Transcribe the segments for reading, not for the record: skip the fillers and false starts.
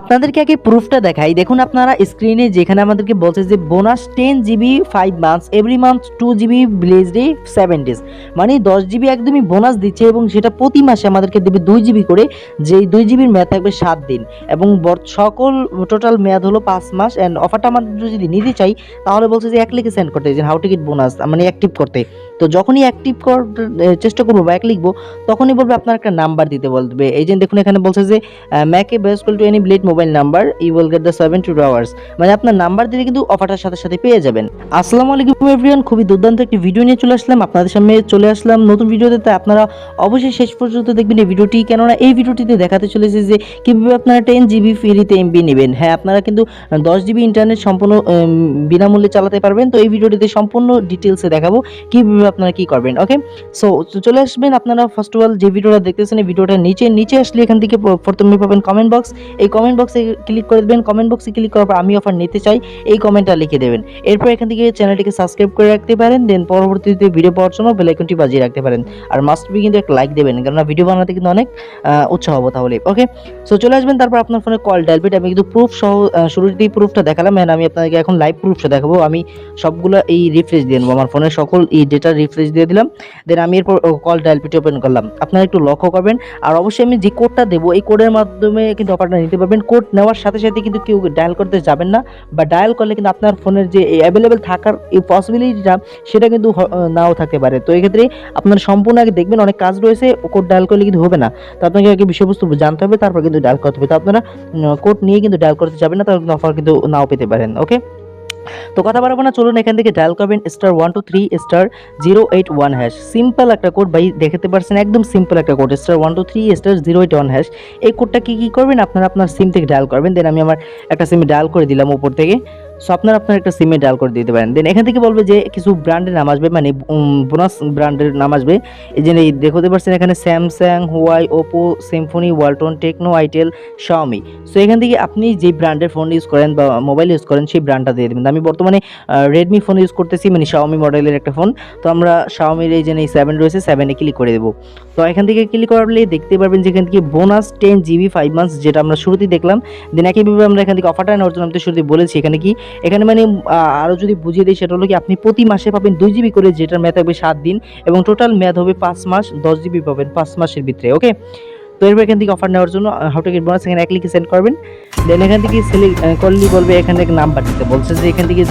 আপনাদেরকে আগে প্রুফটা দেখাই। দেখুন আপনারা স্ক্রিনে যেখানে আমাদেরকে বলছে যে bonus 10 GB 5 months, every month 2 GB village day 7 days, মানে 10 জিবি একদমই বোনাস দিচ্ছে এবং সেটা প্রতি মাসে আমাদেরকে দেবে 2 জিবি করে, যেই 2 জিবির মেয়াদ থাকবে 7 দিন এবং সকল টোটাল মেয়াদ হলো 5 মাস। অ্যান্ড অফারটা আমাদের যদি নিতে চাই তাহলে বলছে যে 1 লিখে সেন্ড করতে, যে হাউ টিকিট বোনাস মানে অ্যাক্টিভ করতে। তো যখনই অ্যাক্টিভ করতে চেষ্টা করবো বা 1 লিখবো তখনই বলবে আপনার একটা নাম্বার দিতে বলবে। এই যে দেখুন এখানে বলছে যে make a base call to any blade mobile number, you will get the 72 hours, মানে আপনার নাম্বার দিলে কিন্তু অফারটার সাথে সাথে পেয়ে যাবেন। আসসালামু আলাইকুম এভরিওয়ান, খুবই দুর্দান্ত একটি ভিডিও নিয়ে চলে আসলাম আপনাদের সামনে, চলে আসলাম নতুন ভিডিওতে। তাই আপনারা অবশ্যই শেষ পর্যন্ত দেখবেন এই ভিডিওটি, কেননা এই ভিডিওটিতে দেখাতে চলেছে যে কীভাবে আপনারা 10 জিবি ফ্রিতে এমবি নেবেন। হ্যাঁ, আপনারা কিন্তু 10 জিবি ইন্টারনেট সম্পূর্ণ বিনামূল্যে চালাতে পারবেন। তো এই ভিডিওটিতে সম্পূর্ণ ডিটেলসে দেখাবো কীভাবে আপনারা কী করবেন। ওকে, সো চলে আসবেন আপনারা। ফার্স্ট অফ অল যে ভিডিওটা দেখতেছেন এই ভিডিওটা নিচে আসলে এখান থেকে প্রথমে পাবেন কমেন্ট বক্স। এই কমেন্ট বক্সে ক্লিক করে দেবেন। কমেন্ট বক্সে ক্লিক করার পর আমি অফার নিতে চাই এই কমেন্টটা লিখে দেবেন। এরপর এখান থেকে চ্যানেলটিকে সাবস্ক্রাইব করে রাখতে পারেন, দেন পরবর্তীতে ভিডিও পাওয়ার জন্য বেল আইকনটি বাজিয়ে রাখতে পারেন। আর মাস্ট বি কিন্তু একটা লাইক দেবেন, কেননা ভিডিও বানাতে কিন্তু অনেক উৎসাহ হবো তাহলে। ওকে, সো চলে আসবেন। তারপর আপনার ফোনে কল ডায়াল বিট, আমি কিন্তু প্রুফ সহ শুরুতেই প্রুফটা দেখালাম, এন্ড আমি আপনাদেরকে এখন লাইভ প্রুফটা দেখাবো। আমি সবগুলো এই রিফ্রেশ দিয়ে নেবো, আমার ফোনের সকল এই ডেটা রিফ্রেশ দিয়ে দিলাম, দেন আমি এরপর কল ডায়াল বিট ওপেন করলাম। আপনারা একটু লক্ষ্য করবেন। আর অবশ্যই আমি যে কোডটা দেবো এই কোডের মাধ্যমে কিন্তু অফারটা নিতে পারবেন। কোড নেওয়ার সাথে সাথে কিন্তু কেউ ডায়াল করতে যাবেন না, বা ডায়াল করলে কিন্তু আপনার ফোনের যে অ্যাভেলেবেল থাকার এই পসিবিলিটিটা সেটা কিন্তু নাও থাকতে পারে। তো এক্ষেত্রে আপনার সম্পূর্ণ আগে দেখবেন, অনেক কাজ রয়েছে, কোড ডায়াল করলে কিন্তু হবে না। তো আপনাকে আগে বিষয়বস্তু জানতে হবে, তারপর কিন্তু ডায়াল করতে হবে। তো আপনারা কোড নিয়ে কিন্তু ডায়াল করতে যাবেন না, তাহলে কিন্তু অফার কিন্তু নাও পেতে পারেন। ওকে, তো কথা বাড়াবো না, চলুন এখান থেকে ডায়াল করবেন *123*081#। সিম্পল একটা কোড ভাই, দেখতে পাচ্ছেন একদম সিম্পল একটা কোড, *123*081#। এই কোডটা কি করবেন, আপনারা আপনার সিম থেকে ডায়াল করবেন। দেন আমি আমার একটা সিমে ডায়াল করে দিলাম উপর থেকে। সো আপনার একটা সিমে ডায়াল করে দিতে পারেন। দেন এখান থেকে বলবে যে কিছু ব্র্যান্ডের নাম আসবে, মানে বোনাস ব্র্যান্ডের নাম আসবে। এই যে দেখতে পাচ্ছেন এখানে Samsung, Huawei, Oppo, Symphony, Walton, Tecno, itel, Xiaomi. So এখান থেকে আপনি যে ব্র্যান্ডের ফোন ইউজ করেন বা মোবাইল ইউজ করেন সেই ব্র্যান্ডটা দিয়ে দেবেন। আমি বর্তমানে রেডমি ফোন ইউজ করতেছি, মানে শাওমি মডেলের একটা ফোন। তো আমরা শাওমির এই যে 7 রয়েছে, 7-এ ক্লিক করে দেবো। তো এখান থেকে ক্লিক করলে দেখতে পারবেন যে এখান থেকে বোনাস 10 জিবি 5 মান্থস, যেটা আমরা শুরুতেই দেখলাম। দেন একইভাবে আমরা এখান থেকে অফারটা নেওয়ার জন্য আমি তো শুরুতেই বলেছি এখানে মানে আরও যদি বুঝিয়ে দিই সেটা হলো কি, আপনি প্রতি মাসে পাবেন 2 জিবি করে, যেটার মেয়াদ থাকবে 7 দিন এবং টোটাল মেয়াদ হবে 5 মাস। 10 জিবি পাবেন 5 মাসের ভিতরে। ওকে, তো এরপর এখান থেকে অফার নেওয়ার জন্য হাউ টু গেট বোনাস এখানে 1 লিখে সেন্ড করবেন। দেন এখান থেকে সিলেক্ট করলে বলবে এখান থেকে নাম্বার দিতে বলছে, যে এখান থেকে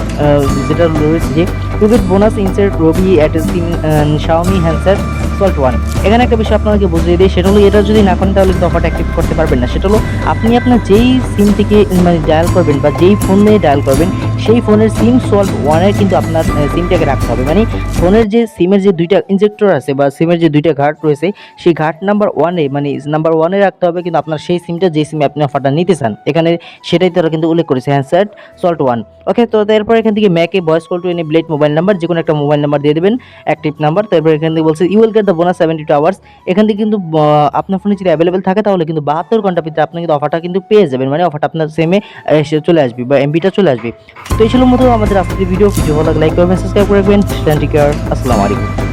যেটা রয়েছে যে to get bonus insert Robi at Xiaomi handset sold 1। এখানে একটা বিষয় আপনাকে বুঝিয়ে দিই, সেটা হলো এটা যদি না করেন তাহলে কিন্তু অফারটা অ্যাক্টিভ করতে পারবেন না। সেটা হলো আপনি আপনার যেই সিম থেকে মানে ডায়াল করবেন বা যেই ফোন নিয়ে ডায়াল করবেন সেই ফোনের সিম সল্ট 1-এর কিন্তু আপনার সিমটাকে রাখতে হবে। মানে ফোনের যে সিমের যে 2টা ইনজেক্টর আছে বা সিমের যে 2টা ঘাট রয়েছে সেই ঘাট নাম্বার 1-এ, মানে নাম্বার 1-এ রাখতে হবে, কিন্তু আপনার সেই সিমটা যে সিমে আপনি অফারটা নিতে চান এখানে সেটাই তারা কিন্তু উল্লেখ করেছে, হ্যান্ডসেট সল্ট 1। ওকে, তো তারপর এখান থেকে make voice call to any blade mobile number, যে কোনো একটা মোবাইল নাম্বার দিয়ে দেবেন, অ্যাক্টিভ নাম্বার। তারপর এখান থেকে বলছে you will get the bonus 72 hours. এখান থেকে কিন্তু আপনার ফোনে যদি অ্যাভেলেবেল থাকে তাহলে কিন্তু 72 ঘন্টা ভিতরে আপনি কিন্তু অফারটা কিন্তু পেয়ে যাবেন, মানে অফারটা আপনার সিমে চলে আসবে বা এমবিটা চলে আসবে। তো এই ছিল মতো আমাদের আজকের ভিডিও ভালো লাগলে লাইক করবেন, সাবস্ক্রাইব করে রাখবেন। টেক কেয়ার, আসসালামু আলাইকুম।